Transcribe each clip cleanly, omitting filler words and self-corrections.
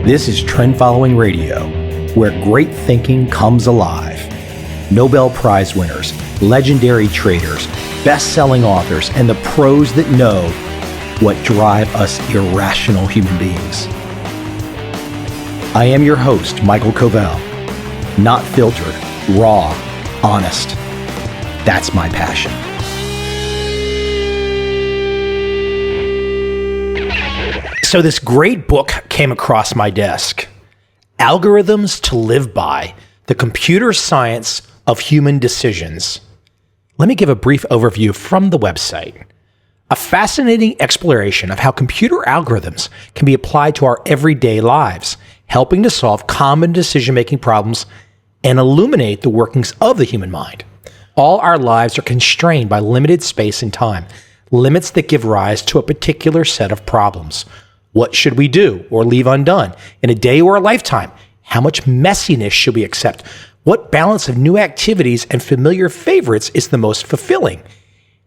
This is Trend Following Radio, where great thinking comes alive. Nobel Prize winners, legendary traders, best-selling authors, and the pros that know what drive us irrational human beings. I am your host, MICHAEL Coveel. Not filtered, raw, honest. That's my passion. So this great book came across my desk, Algorithms to Live By, The Computer Science of Human Decisions. Let me give a brief overview from the website. A fascinating exploration of how computer algorithms can be applied to our everyday lives, helping to solve common decision-making problems and illuminate the workings of the human mind. All our lives are constrained by limited space and time, limits that give rise to a particular set of problems. What should we do or leave undone in a day or a lifetime? How much messiness should we accept? What balance of new activities and familiar favorites is the most fulfilling?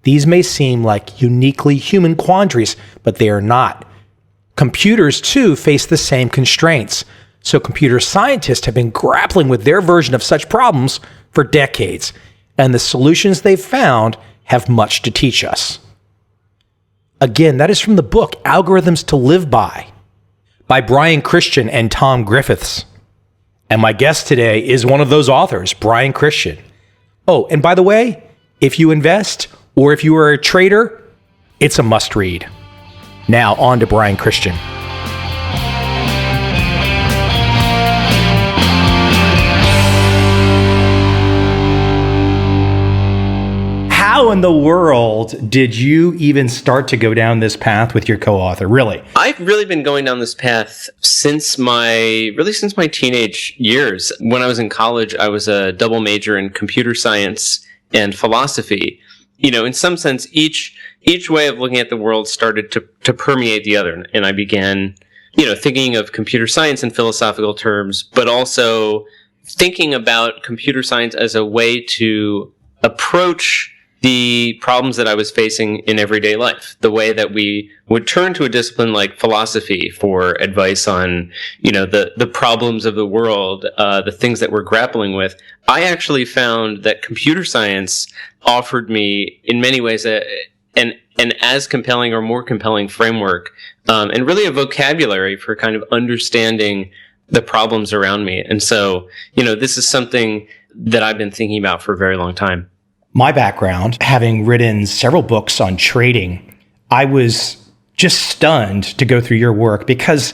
These may seem like uniquely human quandaries, but they are not. Computers, too, face the same constraints. So computer scientists have been grappling with their version of such problems for decades, and the solutions they've found have much to teach us. Again, that is from the book Algorithms to Live By Brian Christian and Tom Griffiths. And my guest today is one of those authors, Brian Christian. Oh, and by the way, if you invest or if you are a trader, it's a must read. Now on to Brian Christian. How in the world did you even start to go down this path with your co-author? Really? I've really been going down this path since my teenage years. When I was in college, I was a double major in computer science and philosophy. You know, in some sense, each way of looking at the world started to permeate the other. And I began, thinking of computer science in philosophical terms, but also thinking about computer science as a way to approach the problems that I was facing in everyday life, the way that we would turn to a discipline like philosophy for advice on, the problems of the world, the things that we're grappling with. I actually found that computer science offered me, in many ways, an as compelling or more compelling framework, and really a vocabulary for kind of understanding the problems around me. And so, this is something that I've been thinking about for a very long time. My background, having written several books on trading, I was just stunned to go through your work because,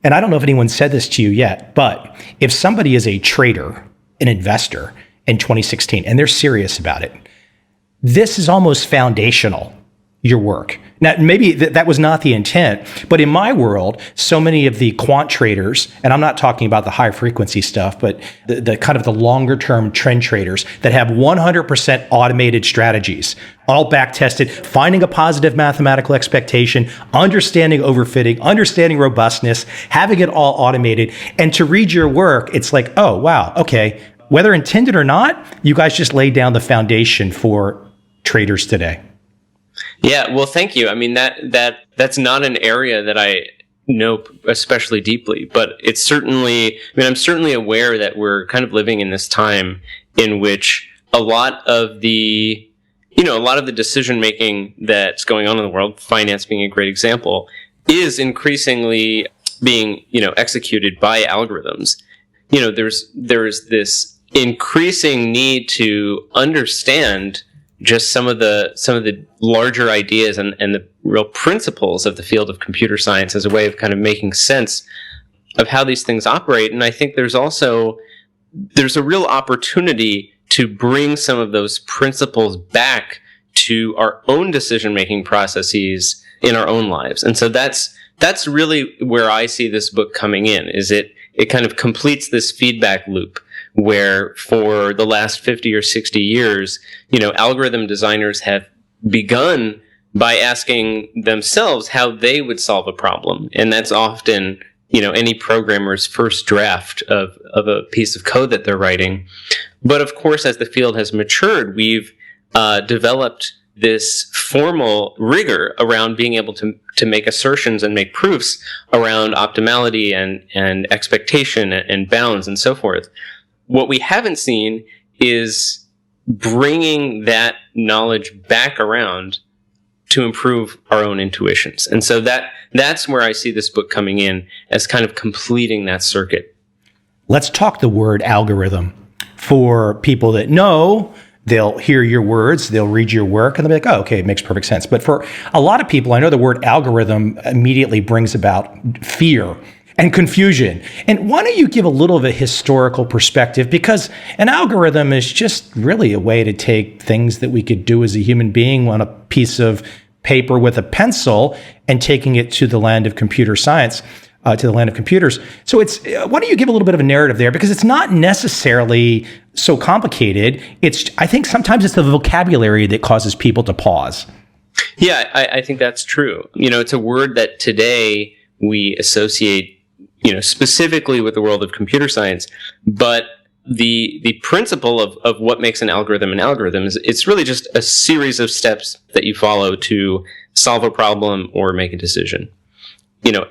and I don't know if anyone said this to you yet, but if somebody is a trader, an investor in 2016, and they're serious about it, this is almost foundational, your work. Now, maybe that was not the intent, but in my world, so many of the quant traders, and I'm not talking about the high frequency stuff, but the kind of the longer term trend traders that have 100% automated strategies, all back tested, finding a positive mathematical expectation, understanding overfitting, understanding robustness, having it all automated. And to read your work, it's like, oh, wow, okay. Whether intended or not, you guys just laid down the foundation for traders today. Yeah, well, thank you. I mean, that's not an area that I know especially deeply, but it's certainly, I'm certainly aware that we're kind of living in this time in which a lot of the decision making that's going on in the world, finance being a great example, is increasingly being, executed by algorithms. There's this increasing need to understand just some of the larger ideas and the real principles of the field of computer science as a way of kind of making sense of how these things operate. And I think there's a real opportunity to bring some of those principles back to our own decision-making processes in our own lives. And so that's really where I see this book coming in, is it kind of completes this feedback loop where for the last 50 or 60 years, algorithm designers have begun by asking themselves how they would solve a problem. And that's often, any programmer's first draft of a piece of code that they're writing. But of course, as the field has matured, we've developed this formal rigor around being able to make assertions and make proofs around optimality and expectation and bounds and so forth. What we haven't seen is bringing that knowledge back around to improve our own intuitions. And so that's where I see this book coming in as kind of completing that circuit. Let's talk the word algorithm. For people that know, they'll hear your words, they'll read your work, and they'll be like, oh, okay, it makes perfect sense. But for a lot of people, I know the word algorithm immediately brings about fear and confusion. And why don't you give a little of a historical perspective? Because an algorithm is just really a way to take things that we could do as a human being on a piece of paper with a pencil and taking it to the land of computer science, to the land of computers. So why don't you give a little bit of a narrative there? Because it's not necessarily so complicated. I think sometimes it's the vocabulary that causes people to pause. Yeah, I think that's true. It's a word that today we associate, specifically with the world of computer science, but the principle of what makes an algorithm is it's really just a series of steps that you follow to solve a problem or make a decision.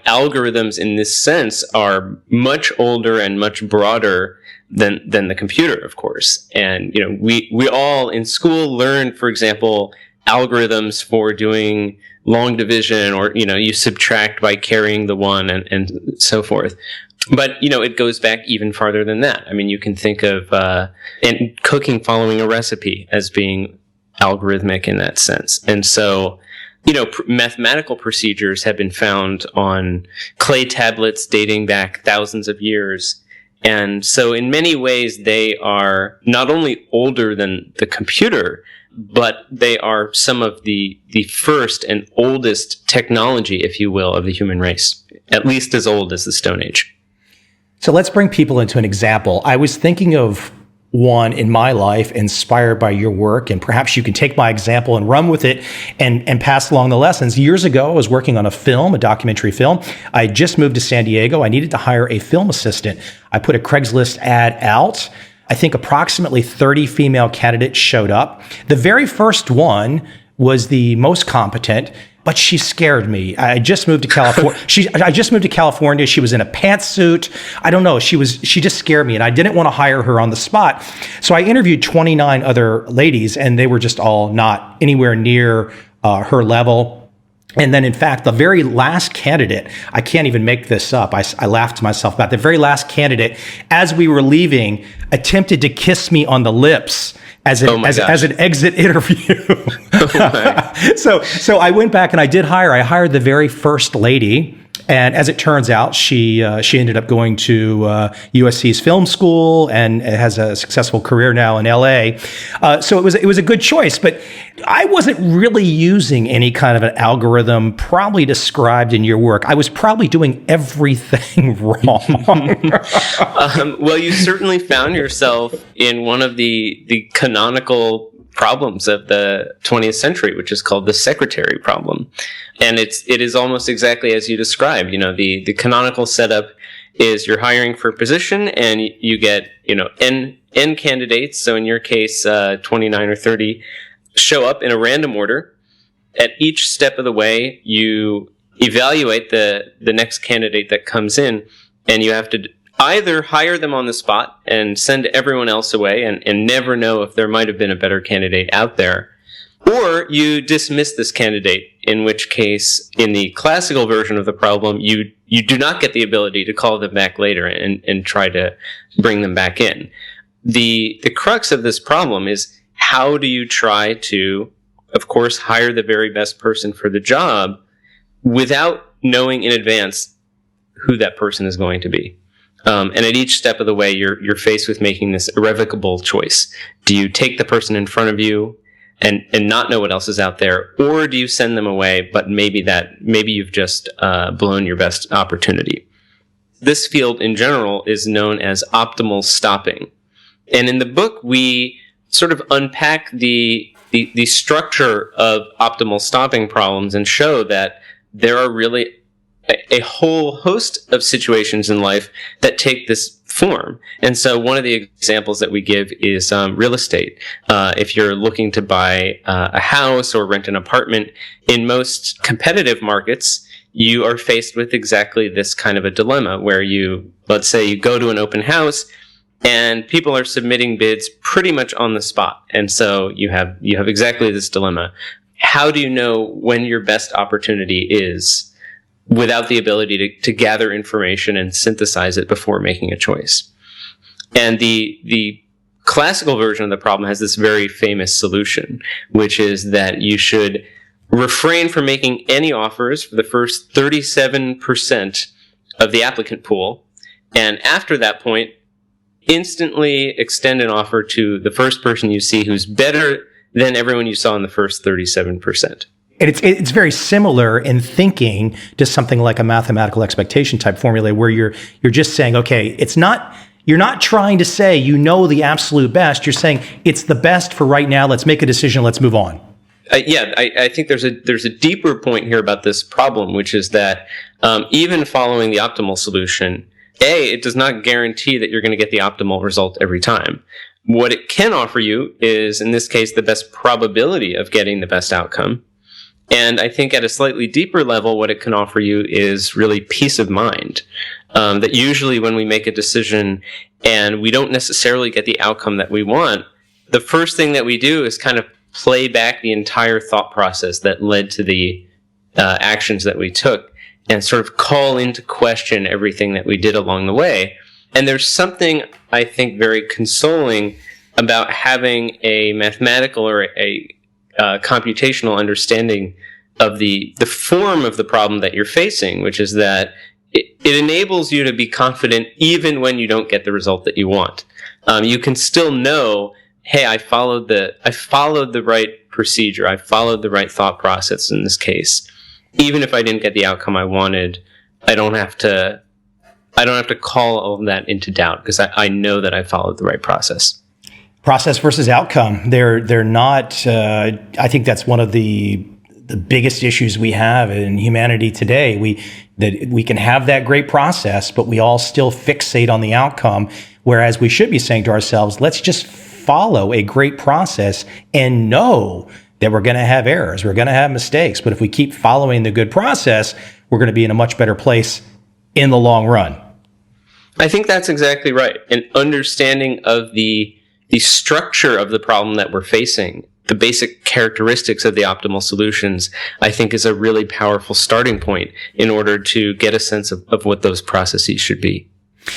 Algorithms in this sense are much older and much broader than the computer, of course. And, we all in school learned, for example, algorithms for doing long division, or, you subtract by carrying the one and so forth. But, it goes back even farther than that. I mean, you can think of and cooking following a recipe as being algorithmic in that sense. And so, mathematical procedures have been found on clay tablets dating back thousands of years. And so in many ways, they are not only older than the computer, but they are some of the first and oldest technology, if you will, of the human race, at least as old as the Stone Age. So let's bring people into an example. I was thinking of one in my life inspired by your work, and perhaps you can take my example and run with it and pass along the lessons. Years ago, I was working on a documentary film. I had just moved to San Diego. I needed to hire a film assistant. I put a Craigslist ad out. I think approximately 30 female candidates showed up. The very first one was the most competent, but she scared me. I just moved to California. She was in a pantsuit. I don't know. She just scared me, and I didn't want to hire her on the spot. So I interviewed 29 other ladies, and they were just all not anywhere near her level. And then, in fact, the very last candidate, I can't even make this up. I laughed to myself about the very last candidate, as we were leaving, attempted to kiss me on the lips as an exit interview. So I went back and I hired the very first lady. And as it turns out, she ended up going to USC's film school and has a successful career now in LA. So it was a good choice, but I wasn't really using any kind of an algorithm probably described in your work. I was probably doing everything wrong. Well, you certainly found yourself in one of the canonical problems of the 20th century, which is called the secretary problem. And it is almost exactly as you described. The canonical setup is you're hiring for a position and you get, N candidates. So in your case, 29 or 30 show up in a random order. At each step of the way, you evaluate the next candidate that comes in, and you have to either hire them on the spot and send everyone else away and never know if there might have been a better candidate out there, or you dismiss this candidate, in which case, in the classical version of the problem, you do not get the ability to call them back later and try to bring them back in. The crux of this problem is, how do you try to, of course, hire the very best person for the job without knowing in advance who that person is going to be? And at each step of the way, you're faced with making this irrevocable choice. Do you take the person in front of you and not know what else is out there, or do you send them away, but maybe you've just blown your best opportunity? This field in general is known as optimal stopping. And in the book, we sort of unpack the structure of optimal stopping problems and show that there are really a whole host of situations in life that take this form. And so one of the examples that we give is real estate. If you're looking to buy a house or rent an apartment, in most competitive markets, you are faced with exactly this kind of a dilemma where let's say you go to an open house and people are submitting bids pretty much on the spot. And so you have exactly this dilemma. How do you know when your best opportunity is without the ability to gather information and synthesize it before making a choice? And the classical version of the problem has this very famous solution, which is that you should refrain from making any offers for the first 37% of the applicant pool. And after that point, instantly extend an offer to the first person you see who's better than everyone you saw in the first 37%. And it's very similar in thinking to something like a mathematical expectation type formula where you're just saying, okay, you're not trying to say you know the absolute best. You're saying it's the best for right now. Let's make a decision. Let's move on. I think there's a deeper point here about this problem, which is that even following the optimal solution, it does not guarantee that you're going to get the optimal result every time. What it can offer you is, in this case, the best probability of getting the best outcome. And I think at a slightly deeper level, what it can offer you is really peace of mind. That usually when we make a decision and we don't necessarily get the outcome that we want, the first thing that we do is kind of play back the entire thought process that led to the actions that we took and sort of call into question everything that we did along the way. And there's something, I think, very consoling about having a mathematical or a computational understanding of the form of the problem that you're facing, which is that it enables you to be confident even when you don't get the result that you want. You can still know, hey, I followed the right procedure. I followed the right thought process in this case. Even if I didn't get the outcome I wanted, I don't have to call all of that into doubt because I know that I followed the right process. Process versus outcome. They're not, I think that's one of the biggest issues we have in humanity today. We can have that great process, but we all still fixate on the outcome, whereas we should be saying to ourselves, let's just follow a great process and know that we're going to have errors, we're going to have mistakes. But if we keep following the good process, we're going to be in a much better place in the long run. I think that's exactly right. An understanding of the structure of the problem that we're facing, the basic characteristics of the optimal solutions, I think is a really powerful starting point in order to get a sense of what those processes should be.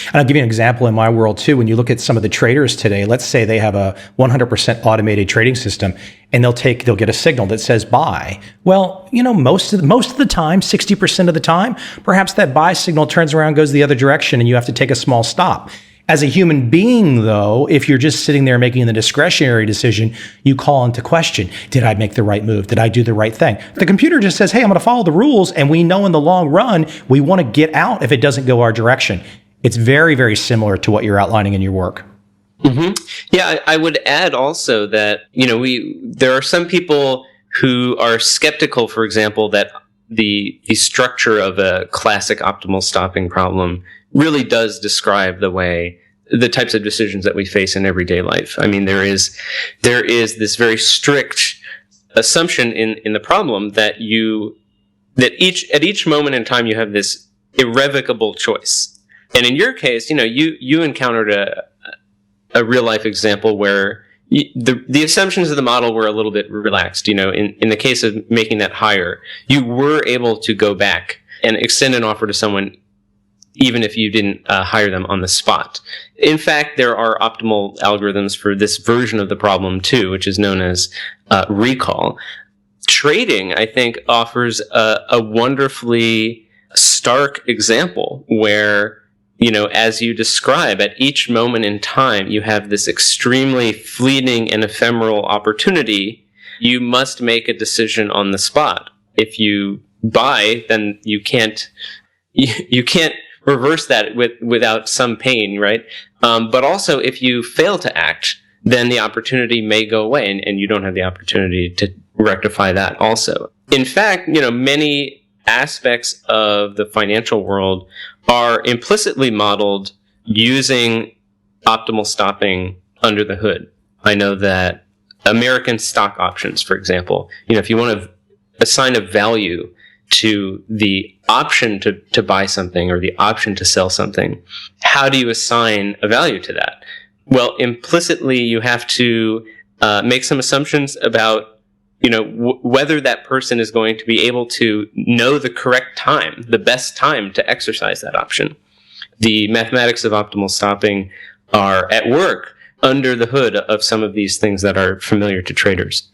And I'll give you an example in my world too. When you look at some of the traders today, let's say they have a 100% automated trading system and they'll get a signal that says buy. Well, most of the time, 60% of the time, perhaps that buy signal turns around, goes the other direction, and you have to take a small stop. As a human being, though, if you're just sitting there making the discretionary decision, you call into question, did I make the right move? Did I do the right thing? The computer just says, hey, I'm going to follow the rules. And we know in the long run, we want to get out if it doesn't go our direction. It's very, very similar to what you're outlining in your work. Mm-hmm. Yeah, I would add also that, there are some people who are skeptical, for example, that the structure of a classic optimal stopping problem really does describe the types of decisions that we face in everyday life. I mean, there is this very strict assumption in the problem that at each moment in time you have this irrevocable choice. And in your case, you encountered a real life example where the assumptions of the model were a little bit relaxed. In the case of making that higher, you were able to go back and extend an offer to someone even if you didn't hire them on the spot. In fact, there are optimal algorithms for this version of the problem too, which is known as recall. Trading, I think, offers a wonderfully stark example where, as you describe, at each moment in time, you have this extremely fleeting and ephemeral opportunity. You must make a decision on the spot. If you buy, then you can't reverse that without some pain, right? But also, if you fail to act, then the opportunity may go away, and you don't have the opportunity to rectify that also. In fact, many aspects of the financial world are implicitly modeled using optimal stopping under the hood. I know that American stock options, for example, if you want to assign a value to the option to buy something or the option to sell something, how do you assign a value to that? Well, implicitly, you have to make some assumptions about, whether that person is going to be able to know the correct time, the best time to exercise that option. The mathematics of optimal stopping are at work under the hood of some of these things that are familiar to traders.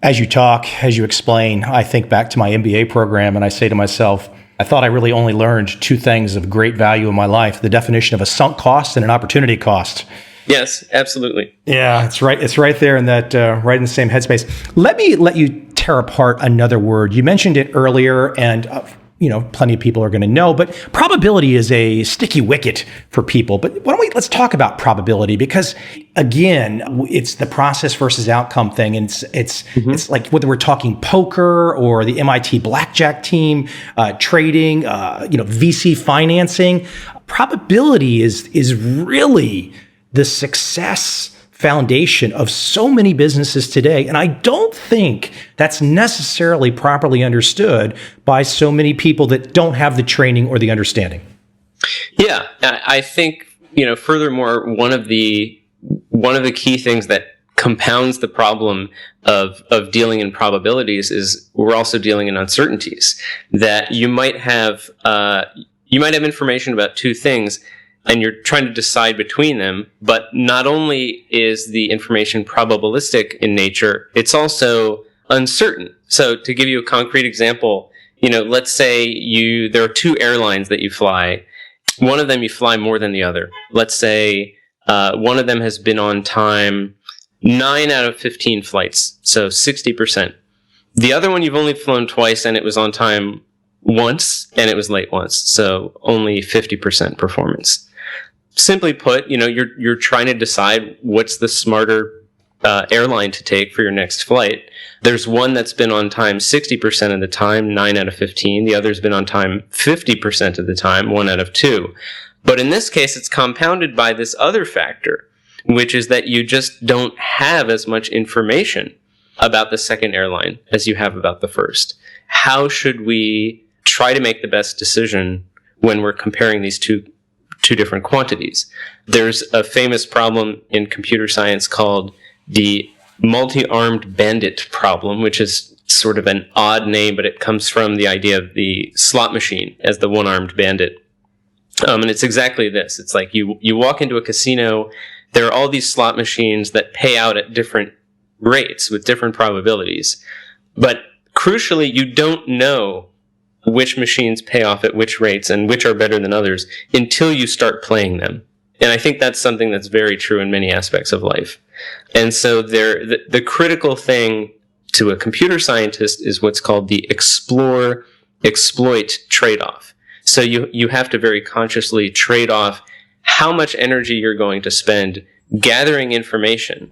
As you talk, as you explain, I think back to my MBA program and I say to myself, I thought I really only learned two things of great value in my life: the definition of a sunk cost and an opportunity cost. Yes, absolutely. Yeah, it's right. It's right there in that, right in the same headspace. Let me let you tear apart another word. You mentioned it earlier, and plenty of people are going to know, but probability is a sticky wicket for people. But let's talk about probability, because again, it's the process versus outcome thing. And it's like whether we're talking poker or the MIT blackjack team, trading, VC financing, probability is really the success foundation of so many businesses today. And I don't think that's necessarily properly understood by so many people that don't have the training or the understanding. Yeah, I think, furthermore, one of the key things that compounds the problem of dealing in probabilities is we're also dealing in uncertainties. That you might have information about two things, and you're trying to decide between them, but not only is the information probabilistic in nature, it's also uncertain. So to give you a concrete example, let's say there are two airlines that you fly. One of them you fly more than the other. Let's say one of them has been on time 9 out of 15 flights, so 60%. The other one you've only flown twice, and it was on time once, and it was late once, so only 50% performance. Simply put, you're trying to decide what's the smarter airline to take for your next flight. There's one that's been on time 60% of the time, 9 out of 15. The other's been on time 50% of the time, 1 out of 2. But in this case, it's compounded by this other factor, which is that you just don't have as much information about the second airline as you have about the first. How should we try to make the best decision when we're comparing these two different quantities? There's a famous problem in computer science called the multi-armed bandit problem, which is sort of an odd name, but it comes from the idea of the slot machine as the one-armed bandit. And it's exactly this. It's like you walk into a casino, there are all these slot machines that pay out at different rates with different probabilities. But crucially, you don't know which machines pay off at which rates and which are better than others until you start playing them. And I think that's something that's very true in many aspects of life. And so the critical thing to a computer scientist is what's called the explore-exploit trade-off. So you have to very consciously trade off how much energy you're going to spend gathering information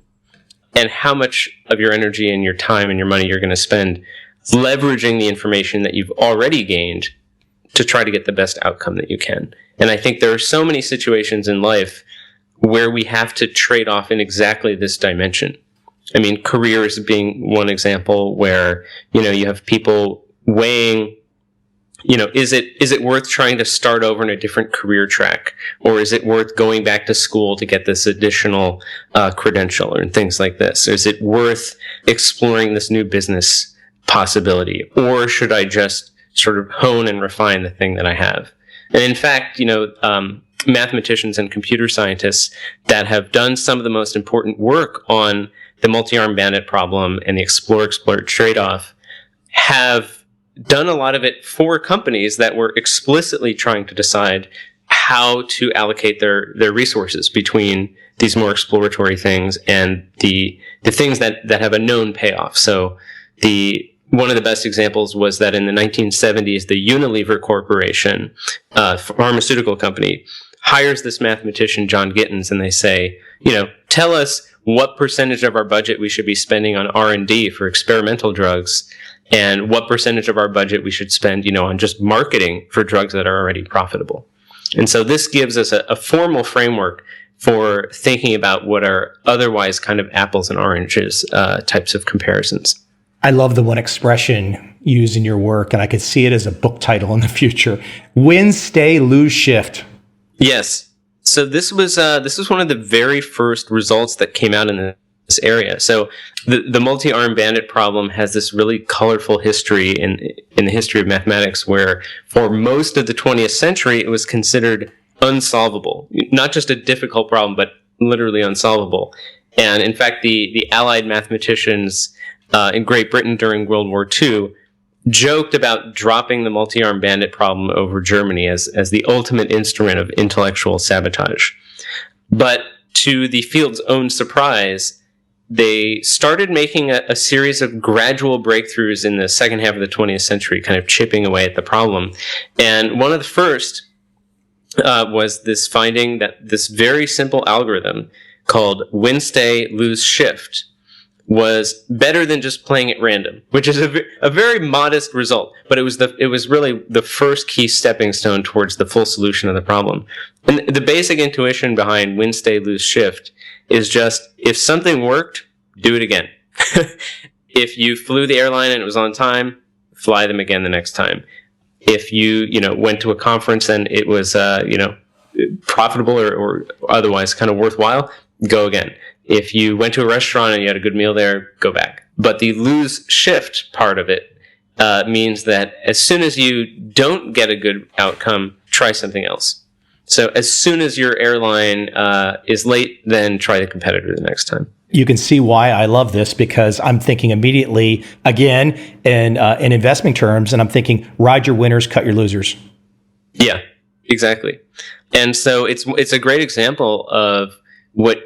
and how much of your energy and your time and your money you're going to spend leveraging the information that you've already gained to try to get the best outcome that you can. And I think there are so many situations in life where we have to trade off in exactly this dimension. I mean, careers being one example where, you have people weighing, is it worth trying to start over in a different career track? Or is it worth going back to school to get this additional credential and things like this? Is it worth exploring this new business possibility, or should I just sort of hone and refine the thing that I have? And in fact, mathematicians and computer scientists that have done some of the most important work on the multi-armed bandit problem and the explore-exploit trade-off have done a lot of it for companies that were explicitly trying to decide how to allocate their resources between these more exploratory things and the things that have a known payoff. So one of the best examples was that in the 1970s, the Unilever Corporation, pharmaceutical company, hires this mathematician, John Gittins, and they say, tell us what percentage of our budget we should be spending on R&D for experimental drugs, and what percentage of our budget we should spend, on just marketing for drugs that are already profitable. And so this gives us a formal framework for thinking about what are otherwise kind of apples and oranges types of comparisons. I love the one expression used in your work, and I could see it as a book title in the future. Win, stay, lose, shift. Yes. So this was one of the very first results that came out in this area. So the multi-armed bandit problem has this really colorful history in the history of mathematics, where for most of the 20th century it was considered unsolvable. Not just a difficult problem, but literally unsolvable. And in fact, the Allied mathematicians in Great Britain during World War II joked about dropping the multi-armed bandit problem over Germany as the ultimate instrument of intellectual sabotage. But to the field's own surprise, they started making a series of gradual breakthroughs in the second half of the 20th century, kind of chipping away at the problem. And one of the first was this finding that this very simple algorithm called win, stay, lose, shift was better than just playing at random, which is a very modest result, but it was really the first key stepping stone towards the full solution of the problem. And the basic intuition behind win, stay, lose, shift is just, if something worked, do it again. If you flew the airline and it was on time, fly them again the next time. If you went to a conference and it was profitable or otherwise kind of worthwhile, go again. If you went to a restaurant and you had a good meal there, go back. But the lose shift part of it means that as soon as you don't get a good outcome, try something else. So as soon as your airline is late, then try the competitor the next time. You can see why I love this, because I'm thinking immediately, again, in investment terms, and I'm thinking, ride your winners, cut your losers. Yeah, exactly. And so it's a great example of what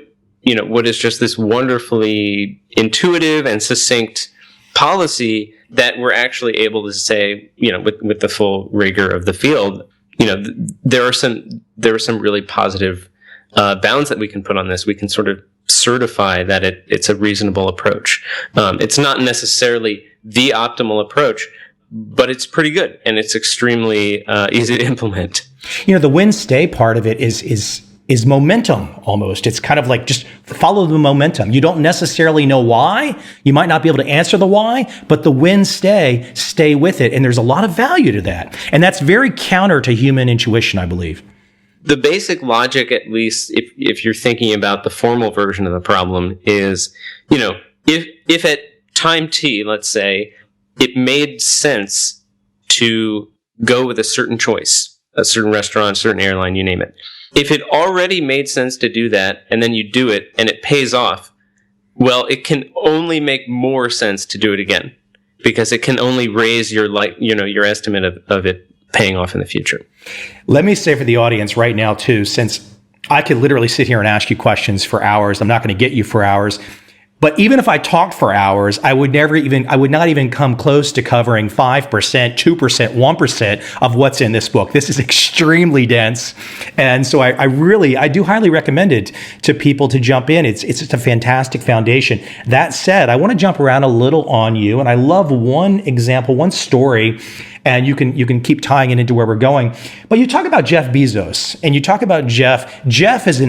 is just this wonderfully intuitive and succinct policy that we're actually able to say, with the full rigor of the field, there are some really positive bounds that we can put on this. We can sort of certify that it's a reasonable approach. It's not necessarily the optimal approach, but it's pretty good, and it's extremely easy to implement. The win-stay part of it is momentum almost. It's kind of like just follow the momentum. You don't necessarily know why. You might not be able to answer the why, but the stay with it. And there's a lot of value to that. And that's very counter to human intuition, I believe. The basic logic, at least if you're thinking about the formal version of the problem, is, if at time t, let's say, it made sense to go with a certain choice, a certain restaurant, a certain airline, you name it. If it already made sense to do that, and then you do it, and it pays off, well, it can only make more sense to do it again, because it can only raise your estimate of it paying off in the future. Let me say for the audience right now, too, since I could literally sit here and ask you questions for hours, I'm not going to get you for hours. But even if I talked for hours, I would not even come close to covering 5%, 2%, 1% of what's in this book. This is extremely dense. And so I do highly recommend it to people to jump in. It's a fantastic foundation. That said, I want to jump around a little on you. And I love one example, one story, and you can keep tying it into where we're going. But you talk about Jeff Bezos, and you talk about Jeff. Jeff is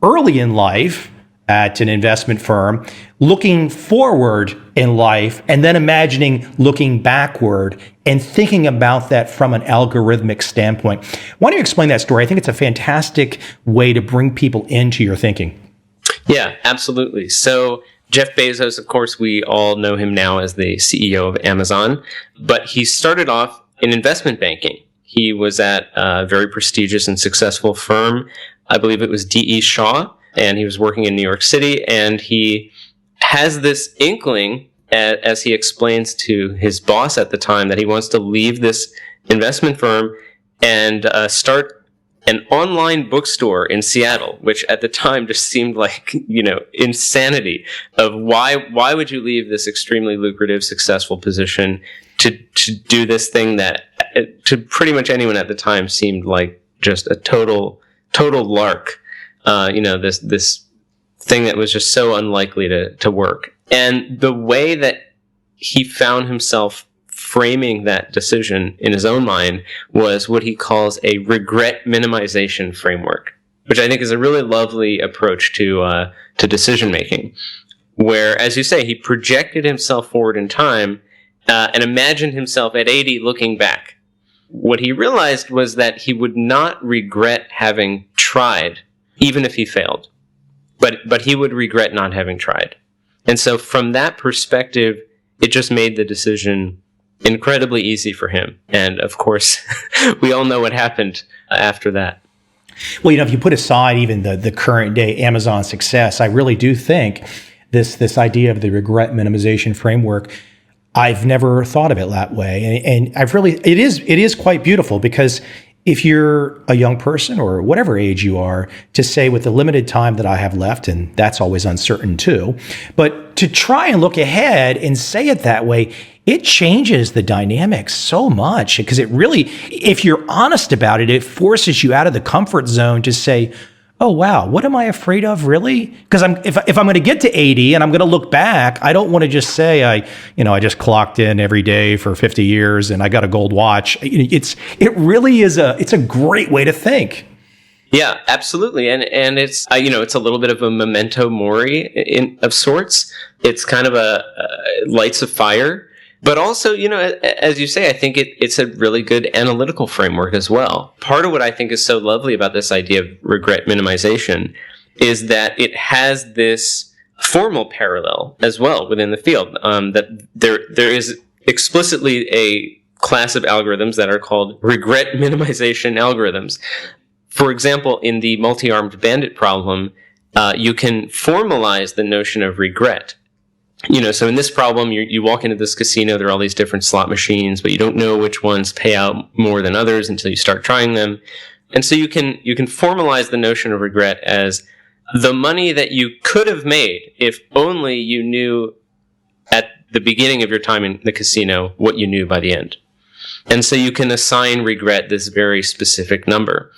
early in life at an investment firm, looking forward in life, and then imagining looking backward and thinking about that from an algorithmic standpoint. Why don't you explain that story? I think it's a fantastic way to bring people into your thinking. Yeah, absolutely. So Jeff Bezos, of course, we all know him now as the CEO of Amazon, but he started off in investment banking. He was at a very prestigious and successful firm. I believe it was D.E. Shaw, and he was working in New York City, and he has this inkling, as he explains to his boss at the time, that he wants to leave this investment firm and start an online bookstore in Seattle, which at the time just seemed like, insanity of why would you leave this extremely lucrative, successful position to do this thing that to pretty much anyone at the time seemed like just a total lark. This thing that was just so unlikely to work. And the way that he found himself framing that decision in his own mind was what he calls a regret minimization framework, which I think is a really lovely approach to decision making, where, as you say, he projected himself forward in time and imagined himself at 80 looking back. What he realized was that he would not regret having tried, even if he failed, but he would regret not having tried. And so from that perspective, it just made the decision incredibly easy for him. And of course, we all know what happened after that. Well, if you put aside even the current day Amazon success, I really do think this idea of the regret minimization framework, I've never thought of it that way. And it is quite beautiful, because if you're a young person or whatever age you are, to say with the limited time that I have left, and that's always uncertain too, but to try and look ahead and say it that way, it changes the dynamics so much, because it really, if you're honest about it, it forces you out of the comfort zone to say, oh, wow, what am I afraid of, really? Because if I'm going to get to 80 and I'm going to look back, I don't want to just say I just clocked in every day for 50 years and I got a gold watch. It really is it's a great way to think. Yeah, absolutely. And it's, it's a little bit of a memento mori of sorts. It's kind of a lights a fire. But also, as you say, I think it's a really good analytical framework as well. Part of what I think is so lovely about this idea of regret minimization is that it has this formal parallel as well within the field. That there is explicitly a class of algorithms that are called regret minimization algorithms. For example, in the multi-armed bandit problem, you can formalize the notion of regret. So in this problem, you walk into this casino, there are all these different slot machines, but you don't know which ones pay out more than others until you start trying them. And so you can formalize the notion of regret as the money that you could have made if only you knew at the beginning of your time in the casino what you knew by the end. And so you can assign regret this very specific number.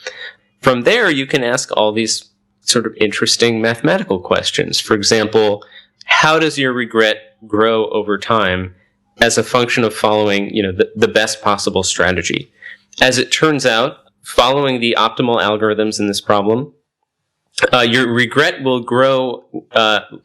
From there, you can ask all these sort of interesting mathematical questions. For example, how does your regret grow over time as a function of following, the best possible strategy? As it turns out, following the optimal algorithms in this problem, your regret will grow,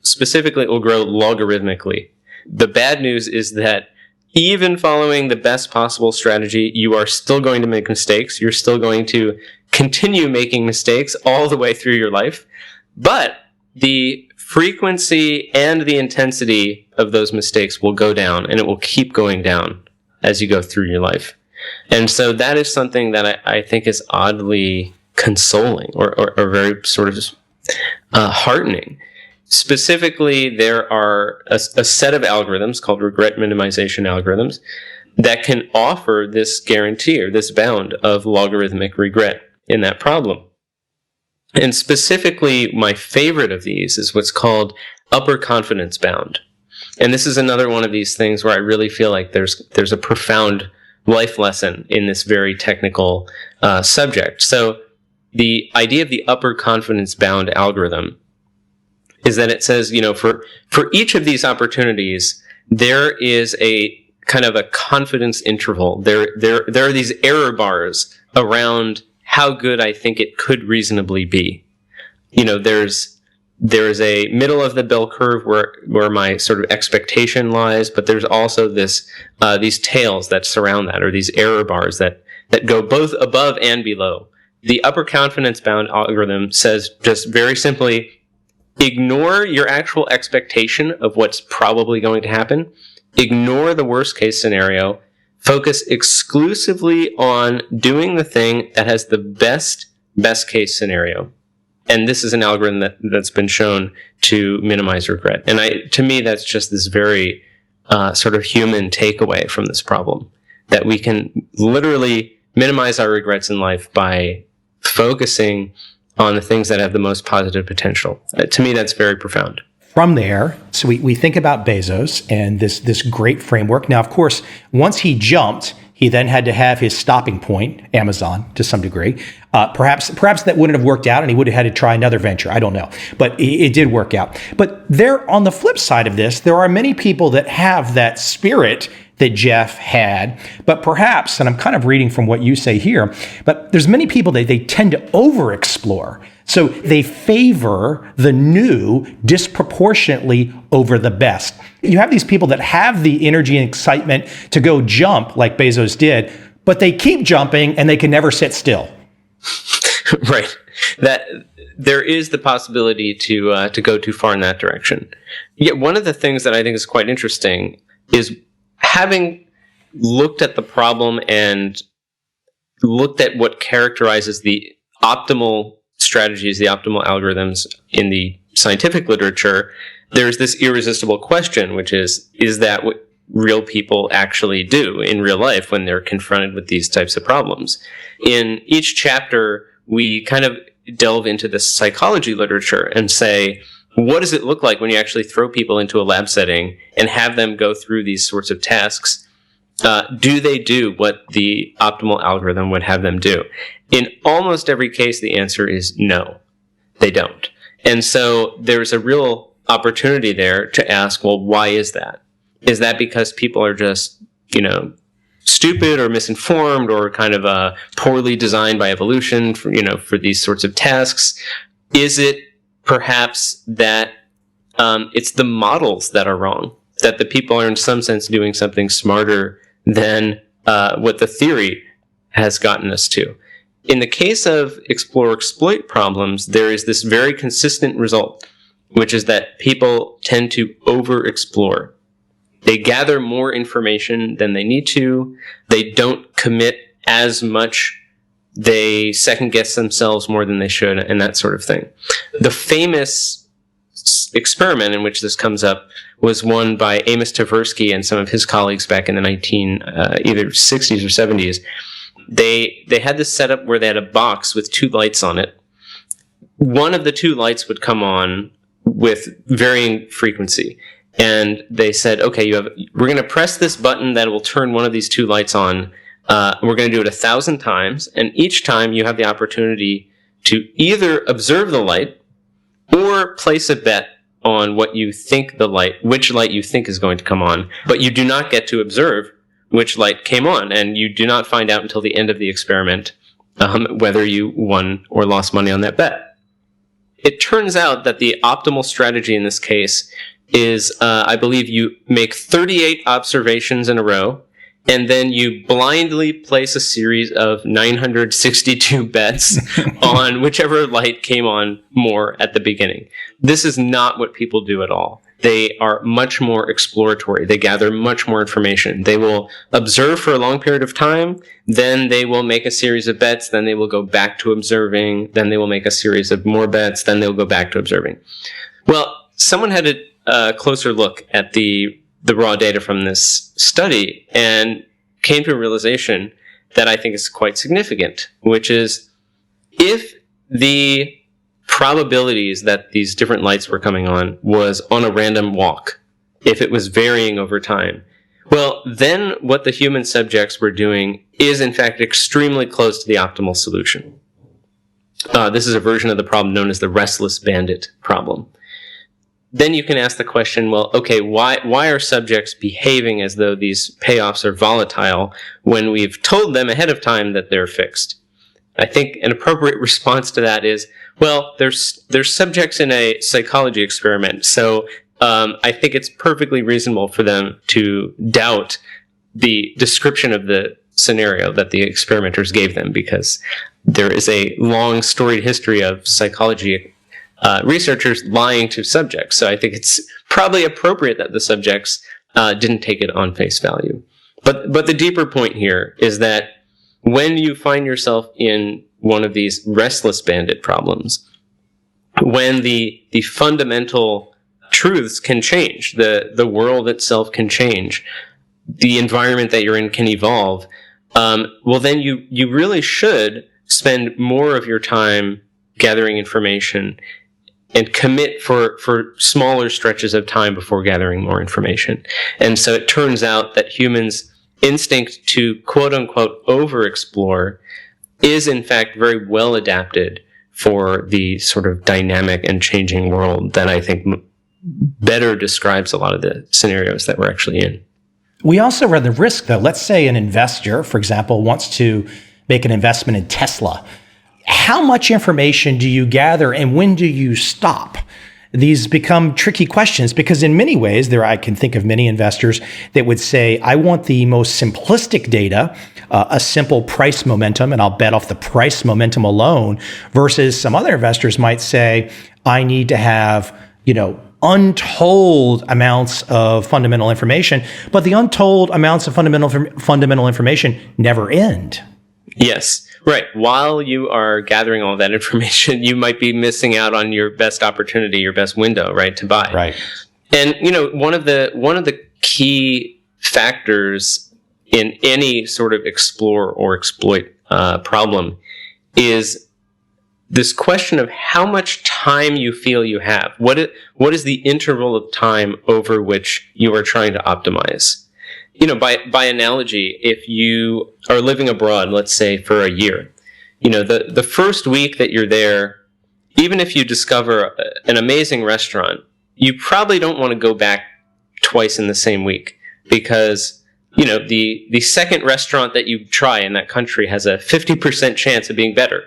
specifically, it will grow logarithmically. The bad news is that even following the best possible strategy, you are still going to make mistakes. You're still going to continue making mistakes all the way through your life. But the frequency and the intensity of those mistakes will go down, and it will keep going down as you go through your life. And so that is something that I think is oddly consoling or very sort of heartening. Specifically, there are a set of algorithms called regret minimization algorithms that can offer this guarantee or this bound of logarithmic regret in that problem. And specifically, my favorite of these is what's called upper confidence bound. And this is another one of these things where I really feel like there's a profound life lesson in this very technical subject. So the idea of the upper confidence bound algorithm is that it says, for each of these opportunities, there is a kind of a confidence interval. There are these error bars around how good I think it could reasonably be. There's a middle of the bell curve where my sort of expectation lies, but there's also these tails that surround that, or these error bars that go both above and below. The upper confidence bound algorithm says just very simply, ignore your actual expectation of what's probably going to happen. Ignore the worst case scenario. Focus exclusively on doing the thing that has the best case scenario. And this is an algorithm that's been shown to minimize regret. And to me, that's just this very sort of human takeaway from this problem, that we can literally minimize our regrets in life by focusing on the things that have the most positive potential. To me, that's very profound. From there, so we think about Bezos and this great framework. Now, of course, once he jumped, he then had to have his stopping point, Amazon, to some degree. Perhaps that wouldn't have worked out, and he would have had to try another venture. I don't know, but it did work out. But there, on the flip side of this, there are many people that have that spirit that Jeff had, but perhaps, and I'm kind of reading from what you say here, but there's many people that they tend to over-explore. So they favor the new disproportionately over the best. You have these people that have the energy and excitement to go jump like Bezos did, but they keep jumping and they can never sit still. Right. That there is the possibility to go too far in that direction. Yet one of the things that I think is quite interesting is having looked at the problem and looked at what characterizes the optimal strategies, the optimal algorithms in the scientific literature, there's this irresistible question, which is that what real people actually do in real life when they're confronted with these types of problems? In each chapter, we kind of delve into the psychology literature and say, what does it look like when you actually throw people into a lab setting and have them go through these sorts of tasks? Do they do what the optimal algorithm would have them do? In almost every case, the answer is no, they don't. And so there's a real opportunity there to ask, well, why is that? Is that because people are just, stupid or misinformed or kind of poorly designed by evolution for these sorts of tasks? Is it perhaps that it's the models that are wrong, that the people are in some sense doing something smarter than what the theory has gotten us to? In the case of explore-exploit problems, there is this very consistent result, which is that people tend to over-explore. They gather more information than they need to. They don't commit as much. They second-guess themselves more than they should, and that sort of thing. The famous experiment in which this comes up was one by Amos Tversky and some of his colleagues back in the either 60s or 70s. They had this setup where they had a box with two lights on it. One of the two lights would come on with varying frequency. And they said, okay, we're going to press this button that will turn one of these two lights on. We're going to do it 1,000 times. And each time you have the opportunity to either observe the light or place a bet on what you think which light you think is going to come on. But you do not get to observe which light came on. And you do not find out until the end of the experiment whether you won or lost money on that bet. It turns out that the optimal strategy in this case is, I believe you make 38 observations in a row, and then you blindly place a series of 962 bets on whichever light came on more at the beginning. This is not what people do at all. They are much more exploratory. They gather much more information. They will observe for a long period of time, then they will make a series of bets, then they will go back to observing, then they will make a series of more bets, then they'll go back to observing. Well, someone had a closer look at the raw data from this study and came to a realization that I think is quite significant, which is if the probabilities that these different lights were coming on was on a random walk, if it was varying over time, well, then what the human subjects were doing is in fact extremely close to the optimal solution. This is a version of the problem known as the restless bandit problem. Then you can ask the question, well, okay, why are subjects behaving as though these payoffs are volatile when we've told them ahead of time that they're fixed? I think an appropriate response to that is, well, there's subjects in a psychology experiment, so I think it's perfectly reasonable for them to doubt the description of the scenario that the experimenters gave them, because there is a long storied history of psychology researchers lying to subjects. So I think it's probably appropriate that the subjects didn't take it on face value. But the deeper point here is that when you find yourself in one of these restless bandit problems, when the fundamental truths can change, the world itself can change, the environment that you're in can evolve, well, then you really should spend more of your time gathering information and commit for smaller stretches of time before gathering more information. And so it turns out that humans' instinct to quote-unquote over-explore is in fact very well adapted for the sort of dynamic and changing world that I think better describes a lot of the scenarios that we're actually in. We also run the risk, though. Let's say an investor, for example, wants to make an investment in Tesla. How much information do you gather and when do you stop? These become tricky questions because in many ways, I can think of many investors that would say, I want the most simplistic data, a simple price momentum, and I'll bet off the price momentum alone, versus some other investors might say, I need to have, untold amounts of fundamental information, but the untold amounts of fundamental information never end. Yes, right. While you are gathering all that information, you might be missing out on your best opportunity, your best window, right, to buy. Right. And one of the key factors in any sort of explore or exploit problem is this question of how much time you feel you have. What is the interval of time over which you are trying to optimize? By analogy, if you are living abroad, let's say for a year, the first week that you're there, even if you discover an amazing restaurant, you probably don't want to go back twice in the same week because, the second restaurant that you try in that country has a 50% chance of being better.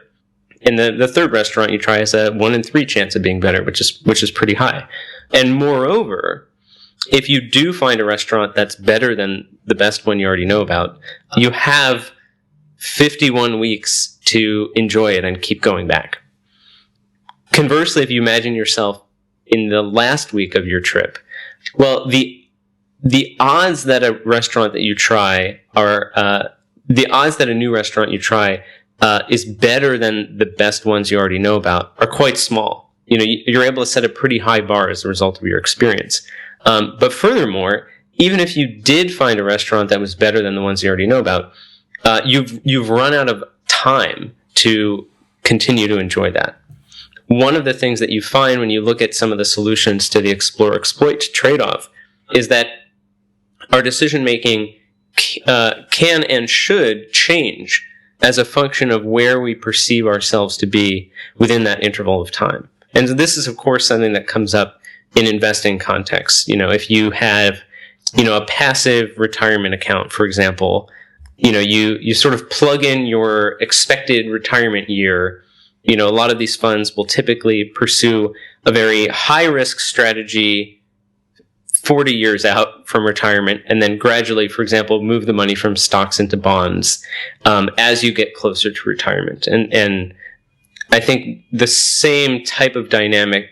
And the third restaurant you try has a 1 in 3 chance of being better, which is pretty high. And moreover, if you do find a restaurant that's better than the best one you already know about, you have 51 weeks to enjoy it and keep going back. Conversely, if you imagine yourself in the last week of your trip, well, the odds that a restaurant that you try are the odds that a new restaurant you try is better than the best ones you already know about are quite small. You're able to set a pretty high bar as a result of your experience. But furthermore, even if you did find a restaurant that was better than the ones you already know about, you've run out of time to continue to enjoy that. One of the things that you find when you look at some of the solutions to the explore-exploit trade-off is that our decision-making can and should change as a function of where we perceive ourselves to be within that interval of time. And this is, of course, something that comes up in investing context. If you have, a passive retirement account, for example, you sort of plug in your expected retirement year. A lot of these funds will typically pursue a very high risk strategy 40 years out from retirement, and then gradually, for example, move the money from stocks into bonds as you get closer to retirement. And I think the same type of dynamic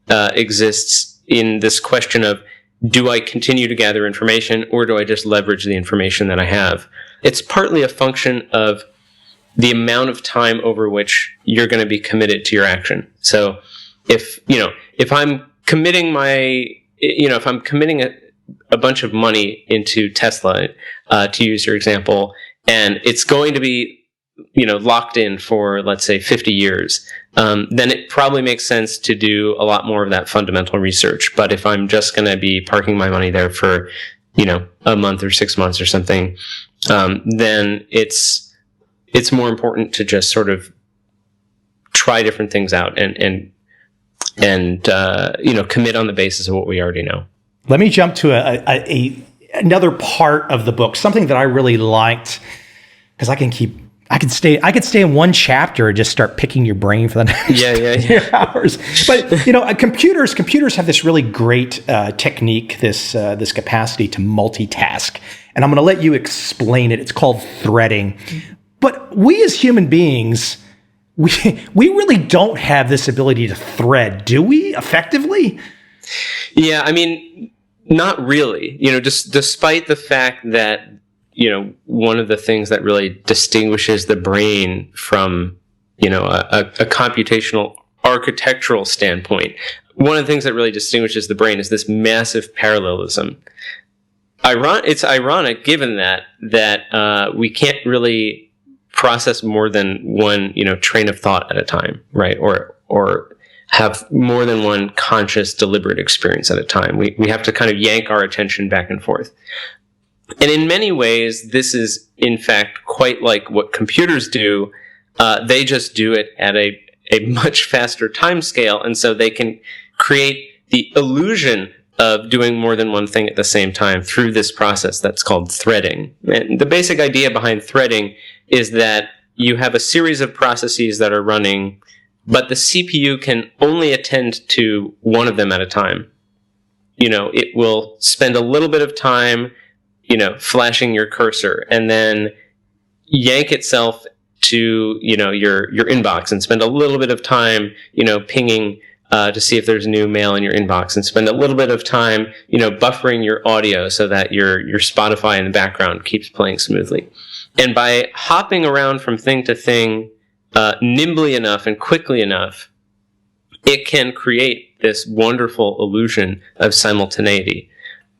exists in this question of, do I continue to gather information or do I just leverage the information that I have? It's partly a function of the amount of time over which you're going to be committed to your action. So if I'm committing if I'm committing a bunch of money into Tesla, to use your example, and it's going to be, locked in for, let's say, 50 years, then it probably makes sense to do a lot more of that fundamental research. But if I'm just going to be parking my money there for, a month or 6 months or something, then it's more important to just sort of try different things out and commit on the basis of what we already know. Let me jump to another part of the book, something that I really liked, because I could stay in one chapter and just start picking your brain for the next hours. But computers have this really great technique, this capacity to multitask, and I'm going to let you explain it. It's called threading. But we as human beings, we really don't have this ability to thread, do we, effectively? Yeah, I mean, not really. Despite the fact that, one of the things that really distinguishes the brain from, a computational architectural standpoint, one of the things that really distinguishes the brain is this massive parallelism. It's ironic, given that we can't really process more than one, train of thought at a time, right? Or have more than one conscious, deliberate experience at a time. We have to kind of yank our attention back and forth. And in many ways, this is, in fact, quite like what computers do. They just do it at a much faster time scale, and so they can create the illusion of doing more than one thing at the same time through this process that's called threading. And the basic idea behind threading is that you have a series of processes that are running, but the CPU can only attend to one of them at a time. It will spend a little bit of time, flashing your cursor, and then yank itself to, your inbox, and spend a little bit of time, pinging to see if there's new mail in your inbox, and spend a little bit of time, buffering your audio so that your Spotify in the background keeps playing smoothly. And by hopping around from thing to thing nimbly enough and quickly enough, it can create this wonderful illusion of simultaneity.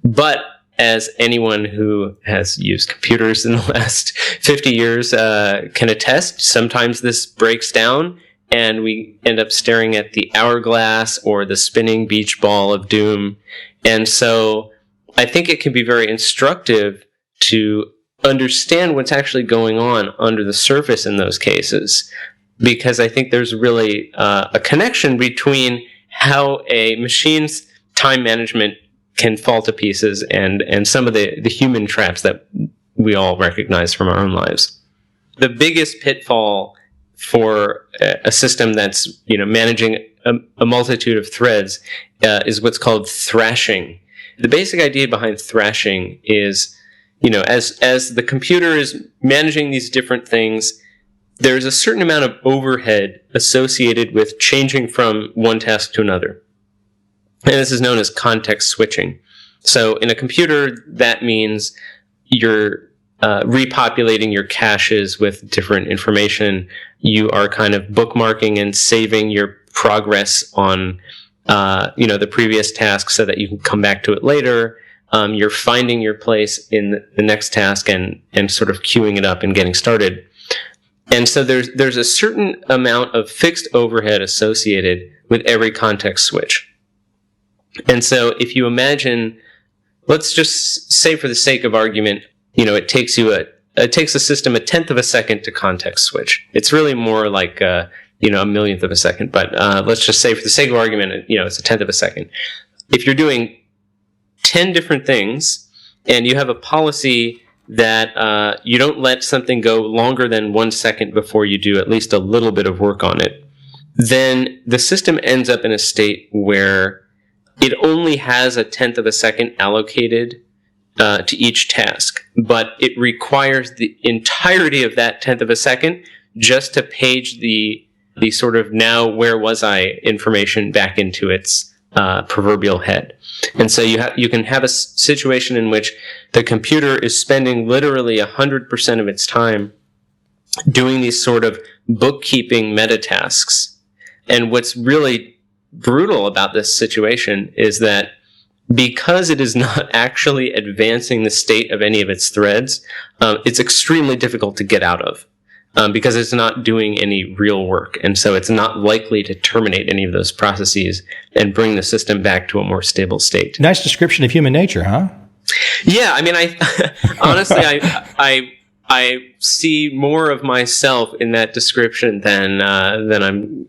But as anyone who has used computers in the last 50 years can attest, sometimes this breaks down and we end up staring at the hourglass or the spinning beach ball of doom. And so I think it can be very instructive to understand what's actually going on under the surface in those cases, because I think there's really a connection between how a machine's time management can fall to pieces and some of the human traps that we all recognize from our own lives. The biggest pitfall for a system that's managing a multitude of threads is what's called thrashing. The basic idea behind thrashing is, as the computer is managing these different things, there's a certain amount of overhead associated with changing from one task to another. And this is known as context switching. So in a computer, that means you're repopulating your caches with different information. You are kind of bookmarking and saving your progress on the previous task so that you can come back to it later. You're finding your place in the next task and sort of queuing it up and getting started. And so there's a certain amount of fixed overhead associated with every context switch. And so if you imagine, let's just say for the sake of argument, it takes the system a tenth of a second to context switch. It's really more like a millionth of a second, but let's just say for the sake of argument, it's a tenth of a second. If you're doing 10 different things and you have a policy that you don't let something go longer than 1 second before you do at least a little bit of work on it, then the system ends up in a state where it only has a tenth of a second allocated to each task, but it requires the entirety of that tenth of a second just to page the sort of now where was I information back into its proverbial head. And so you can have a situation in which the computer is spending literally 100% of its time doing these sort of bookkeeping meta tasks. And what's really brutal about this situation is that because it is not actually advancing the state of any of its threads, it's extremely difficult to get out of. Because it's not doing any real work. And so it's not likely to terminate any of those processes and bring the system back to a more stable state. Nice description of human nature, huh? Yeah, I mean, honestly, I see more of myself in that description than I'm,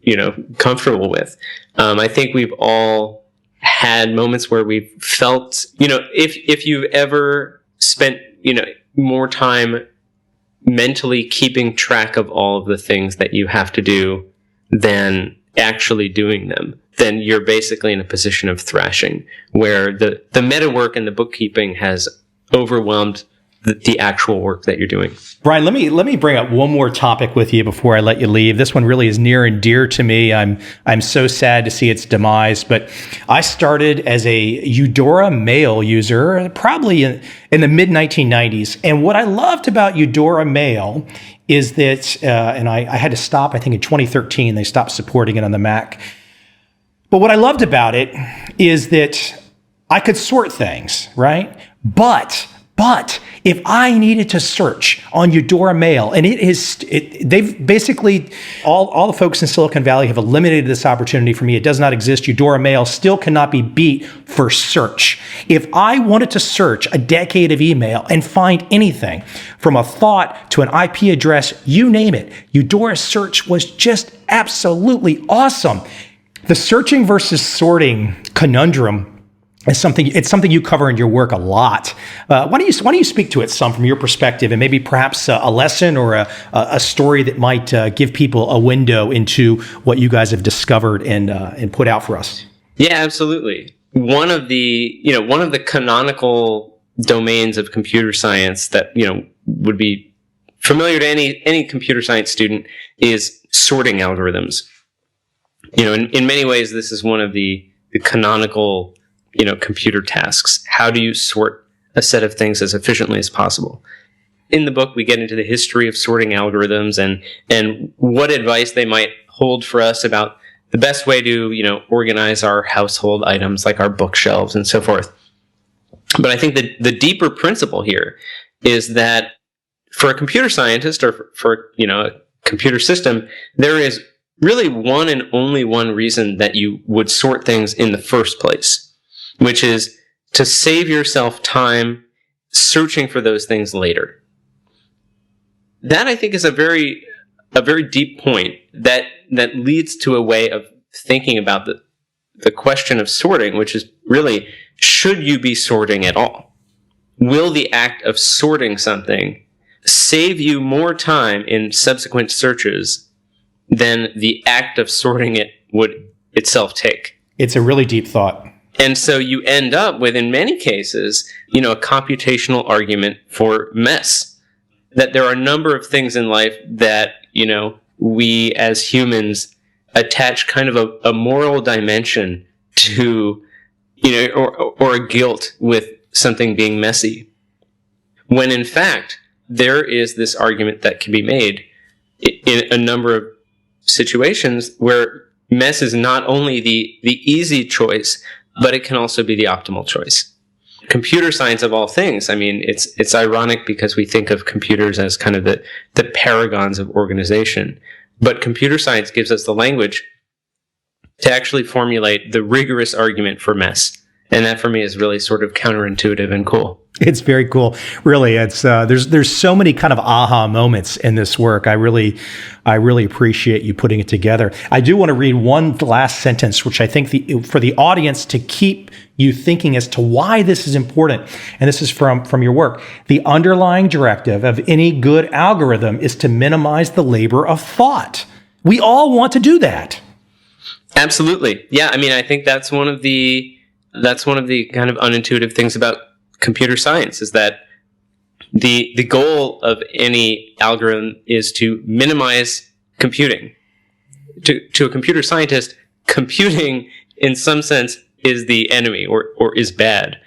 comfortable with. I think we've all had moments where we've felt, if you've ever spent, more time mentally keeping track of all of the things that you have to do than actually doing them, then you're basically in a position of thrashing, where the meta work and the bookkeeping has overwhelmed the actual work that you're doing. Brian, let me bring up one more topic with you before I let you leave. This one really is near and dear to me. I'm so sad to see its demise, but I started as a Eudora Mail user probably in the mid-1990s. And what I loved about Eudora Mail is that, and I had to stop, I think in 2013, they stopped supporting it on the Mac. But what I loved about it is that I could sort things, right? But if I needed to search on Eudora Mail, and they've basically, all the folks in Silicon Valley have eliminated this opportunity for me. It does not exist. Eudora Mail still cannot be beat for search. If I wanted to search a decade of email and find anything from a thought to an IP address, you name it, Eudora search was just absolutely awesome. The searching versus sorting conundrum It's something you cover in your work a lot. Why don't you speak to it some from your perspective, and maybe perhaps a lesson or a story that might give people a window into what you guys have discovered and put out for us? Yeah, absolutely. One of the canonical domains of computer science that would be familiar to any computer science student is sorting algorithms. In many ways, this is one of the canonical computer tasks. How do you sort a set of things as efficiently as possible? In the book, we get into the history of sorting algorithms and what advice they might hold for us about the best way to, organize our household items like our bookshelves and so forth. But I think that the deeper principle here is that for a computer scientist or for a computer system, there is really one and only one reason that you would sort things in the first place, which is to save yourself time searching for those things later. That, I think, is a very deep point that leads to a way of thinking about the question of sorting, which is really, should you be sorting at all? Will the act of sorting something save you more time in subsequent searches than the act of sorting it would itself take? It's a really deep thought. And so you end up with, in many cases, a computational argument for mess. That there are a number of things in life that, we as humans attach kind of a moral dimension to, or a guilt with something being messy. When in fact, there is this argument that can be made in a number of situations where mess is not only the easy choice, but it can also be the optimal choice. Computer science, of all things, it's ironic because we think of computers as kind of the paragons of organization. But computer science gives us the language to actually formulate the rigorous argument for mess. And that for me is really sort of counterintuitive and cool. It's very cool. Really, it's there's so many kind of aha moments in this work. I really appreciate you putting it together. I do want to read one last sentence, which I think for the audience to keep you thinking as to why this is important. And this is from your work. The underlying directive of any good algorithm is to minimize the labor of thought. We all want to do that. Absolutely. Yeah. I think that's one of the kind of unintuitive things about computer science is that the goal of any algorithm is to minimize computing. To a computer scientist, computing in some sense is the enemy or is bad.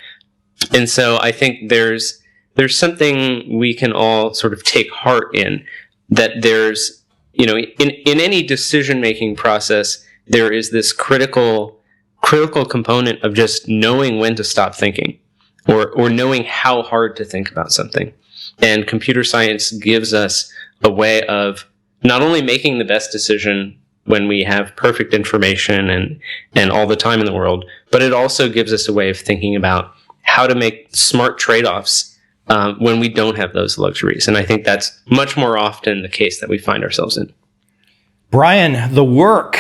And so I think there's something we can all sort of take heart in, that there's, in any decision-making process, there is this critical component of just knowing when to stop thinking or knowing how hard to think about something. And computer science gives us a way of not only making the best decision when we have perfect information and all the time in the world, but it also gives us a way of thinking about how to make smart trade-offs when we don't have those luxuries. And I think that's much more often the case that we find ourselves in. Brian, the work,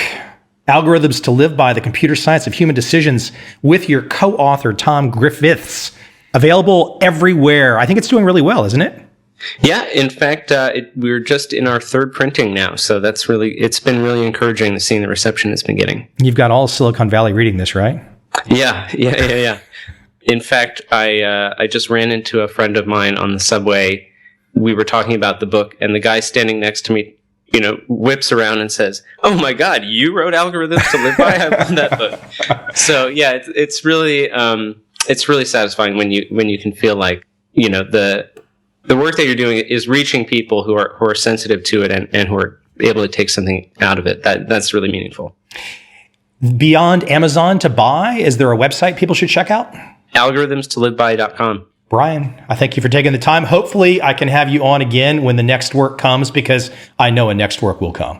Algorithms to Live By, The Computer Science of Human Decisions, with your co-author, Tom Griffiths, available everywhere. I think it's doing really well, isn't it? Yeah, in fact, we're just in our third printing now, so it's been really encouraging to see the reception it's been getting. You've got all Silicon Valley reading this, right? Yeah. In fact, I just ran into a friend of mine on the subway. We were talking about the book, and the guy standing next to me, whips around and says, "Oh my God, you wrote Algorithms to Live By? I love that book." So yeah, it's really satisfying when you can feel like the work that you're doing is reaching people who are sensitive to it and who are able to take something out of it. That's really meaningful. Beyond Amazon to buy, is there a website people should check out? Algorithmstoliveby.com. Brian, I thank you for taking the time. Hopefully I can have you on again when the next work comes, because I know a next work will come.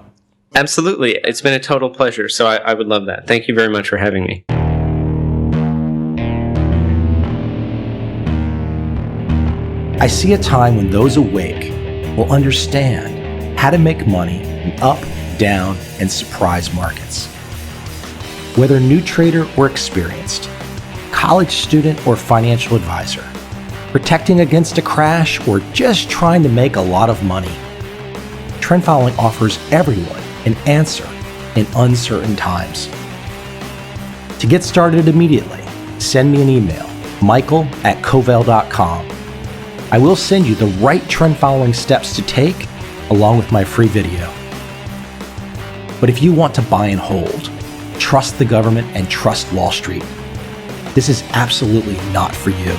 Absolutely. It's been a total pleasure. So I would love that. Thank you very much for having me. I see a time when those awake will understand how to make money in up, down, and surprise markets. Whether new trader or experienced, college student or financial advisor, protecting against a crash, or just trying to make a lot of money, trend following offers everyone an answer in uncertain times. To get started immediately, send me an email, michael@covel.com. I will send you the right trend following steps to take along with my free video. But if you want to buy and hold, trust the government and trust Wall Street, this is absolutely not for you.